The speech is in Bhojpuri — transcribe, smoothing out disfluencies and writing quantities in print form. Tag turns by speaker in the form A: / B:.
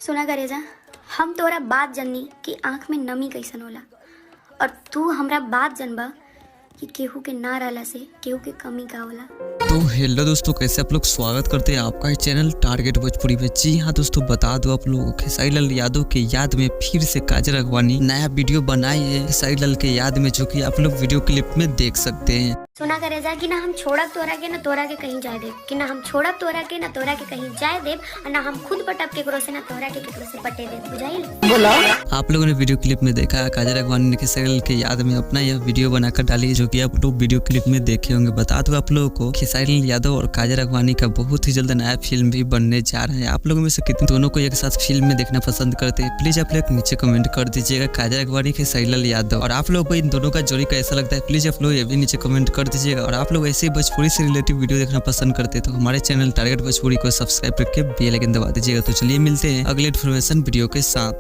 A: सुना करेजा, हम तोरा बात जननी कि आँख में नमी कैसन होला और तू हमरा बात जनबा कि केहू के ना रहला से केहू के कमी का होला।
B: तो हेलो दोस्तों, कैसे आप लोग स्वागत करते हैं आपका इस चैनल टारगेट भोजपुरी में। जी हाँ दोस्तों, बता दो आप लोगों खेसारी लाल यादव के याद में फिर से काजल अगवानी नया वीडियो बनाई है खेसारी लाल के याद में, जो कि आप लोग वीडियो क्लिप में देख सकते हैं।
A: सुना करेजा कि ना हम छोड़ब तोरा के ना तोरा के कहीं जाए देब, कि ना हम छोड़ब तोरा के ना तोरा के कहीं जाए देब, और ना हम खुद पटब केकरो से ना तोरा के केकरो से पटे देब। बुझाइल? बोला
B: आप लोगों ने वीडियो क्लिप में देखा काजल अगवानी ने खेसारी लाल के याद में अपना यह वीडियो बनाकर डाली, जो कि आप लोग वीडियो क्लिप में देखे होंगे। बता दो आप लोगों को खेसारी लाल यादव और काजल अगवानी का बहुत ही जल्द नया फिल्म भी बनने जा रहा है। आप लोगों में से कितने दोनों को एक साथ फिल्म में देखना पसंद करते हैं, प्लीज आप लोग नीचे कमेंट कर दीजिएगा काजल अगवानी खेसारी लाल यादव। और आप लोगों को इन दोनों का जोड़ी कैसा लगता है, प्लीज आप लोग ये भी नीचे कमेंट कर दीजिएगा। और आप लोग ऐसे भोजपुरी से रिलेटिव वीडियो देखना पसंद करते हैं तो हमारे चैनल टारगेट भोजपुरी को सब्सक्राइब करके बेल आइकन दबा दीजिएगा। तो चलिए मिलते हैं अगले इन्फॉर्मेशन वीडियो के साथ।